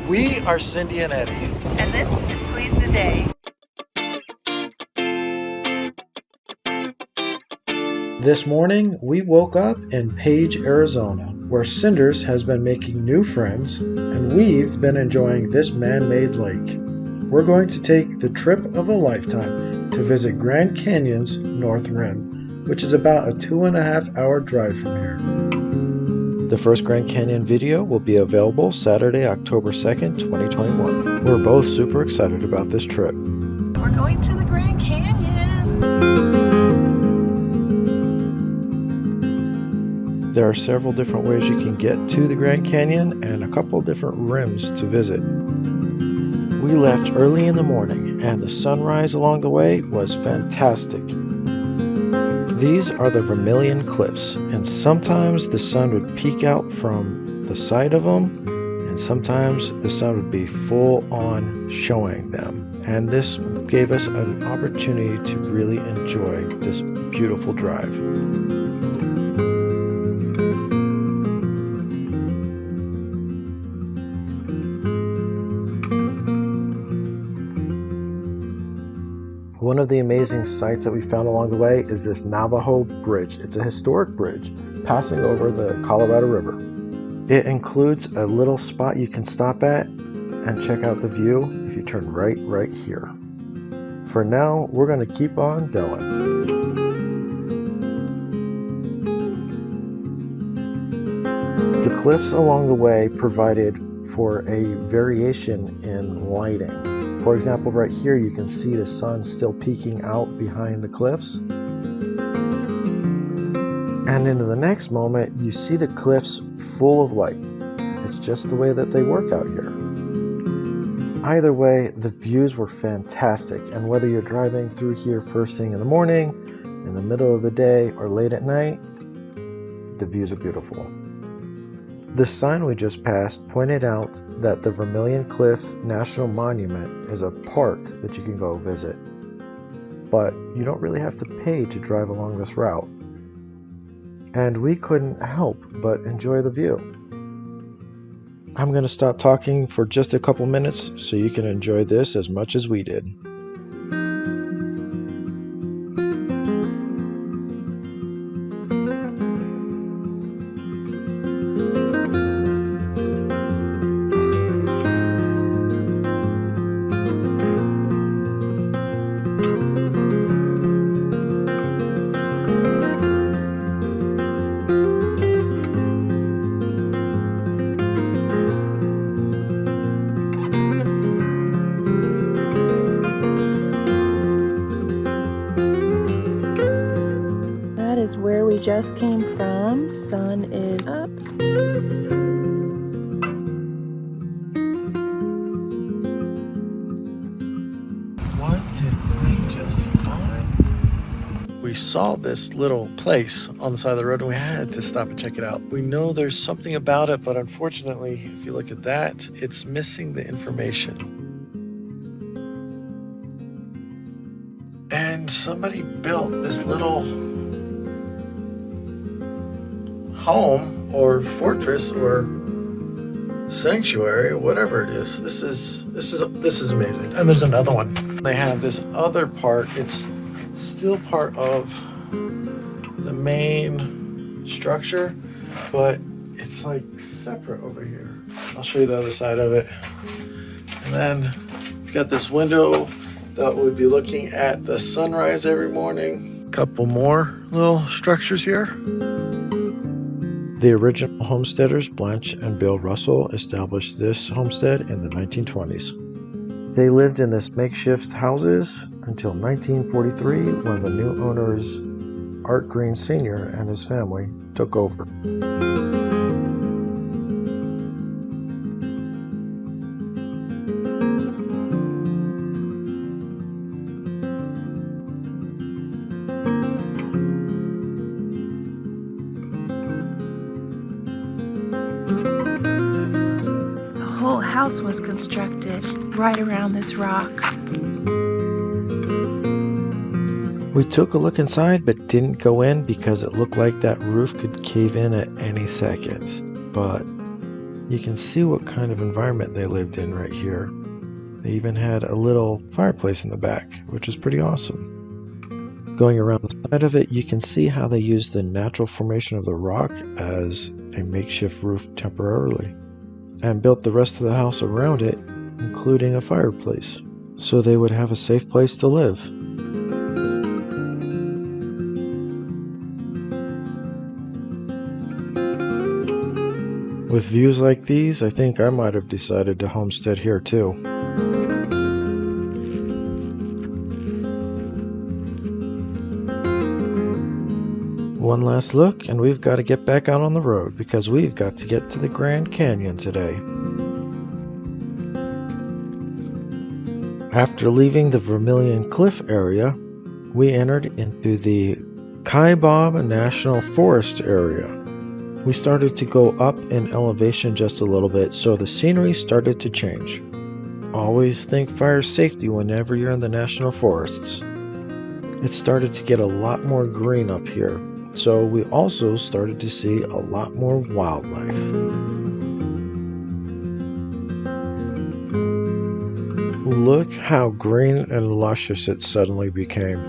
We are Cindy and Eddie. And this is Squeeze the Day. This morning, we woke up in Page, Arizona, where Cinders has been making new friends, and we've been enjoying this man-made lake. We're going to take the trip of a lifetime to visit Grand Canyon's North Rim, which is about a 2.5-hour drive from here. The first Grand Canyon video will be available Saturday, October 2nd, 2021. We're both super excited about this trip. We're going to the Grand Canyon. There are several different ways you can get to the Grand Canyon and a couple different rims to visit. We left early in the morning and the sunrise along the way was fantastic. These are the Vermilion Cliffs, and sometimes the sun would peek out from the side of them, and sometimes the sun would be full on showing them. And this gave us an opportunity to really enjoy this beautiful drive. One of the amazing sights that we found along the way is this Navajo Bridge. It's a historic bridge passing over the Colorado River. It includes a little spot you can stop at and check out the view if you turn right here. For now, we're going to keep on going. The cliffs along the way provided for a variation in lighting. For example, right here you can see the sun still peeking out behind the cliffs. And into the next moment, you see the cliffs full of light. It's just the way that they work out here. Either way, the views were fantastic. And whether you're driving through here first thing in the morning, in the middle of the day, or late at night, the views are beautiful. The sign we just passed pointed out that the Vermilion Cliff National Monument is a park that you can go visit, but you don't really have to pay to drive along this route. And we couldn't help but enjoy the view. I'm going to stop talking for just a couple minutes so you can enjoy this as much as we did. Is where we just came from. Sun is up. What did we just find? We saw this little place on the side of the road and we had to stop and check it out. We know there's something about it, but unfortunately, if you look at that, it's missing the information. And somebody built this little home or fortress or sanctuary or whatever it is. This is amazing. And there's another one. They have this other part. It's still part of the main structure, but it's like separate over here. I'll show you the other side of it. And then we've got this window that would be looking at the sunrise every morning. Couple more little structures here. The original homesteaders, Blanche and Bill Russell, established this homestead in the 1920s. They lived in this makeshift houses until 1943 when the new owners, Art Green Sr. and his family, took over. The whole house was constructed right around this rock. We took a look inside but didn't go in because it looked like that roof could cave in at any second. But You can see what kind of environment they lived in right here. They even had a little fireplace in the back, which is pretty awesome. Going around the side of it, you can see how they used the natural formation of the rock as a makeshift roof temporarily, and built the rest of the house around it, including a fireplace, so they would have a safe place to live. With views like these, I think I might have decided to homestead here too. One last look, and we've got to get back out on the road because we've got to get to the Grand Canyon today. After leaving the Vermilion Cliff area, we entered into the Kaibab National Forest area. We started to go up in elevation just a little bit, so the scenery started to change. Always think fire safety whenever you're in the national forests. It started to get a lot more green up here, so we also started to see a lot more wildlife. Look how green and luscious it suddenly became.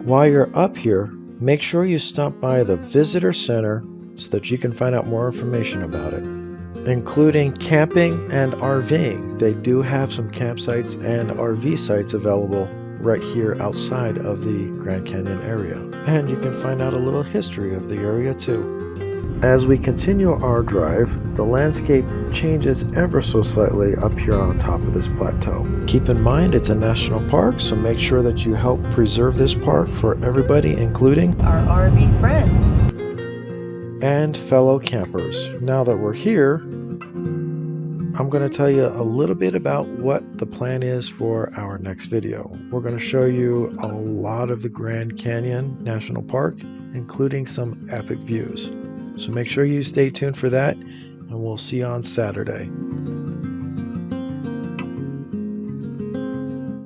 While you're up here, make sure you stop by the visitor center so that you can find out more information about it, including camping and RVing. They do have some campsites and RV sites available right here outside of the Grand Canyon area, and you can find out a little history of the area too. As we continue our drive, the landscape changes ever so slightly up here on top of this plateau. Keep in mind it's a national park, so make sure that you help preserve this park for everybody, including Our RV friends. and fellow campers. Now that we're here, I'm going to tell you a little bit about what the plan is for our next video. We're going to show you a lot of the Grand Canyon National Park, including some epic views. So make sure you stay tuned for that, and we'll see you on Saturday.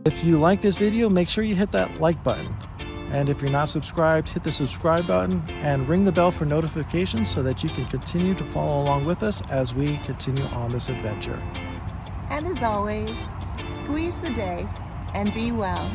If you like this video, make sure you hit that like button. And if you're not subscribed, hit the subscribe button and ring the bell for notifications so that you can continue to follow along with us as we continue on this adventure. And as always, squeeze the day and be well.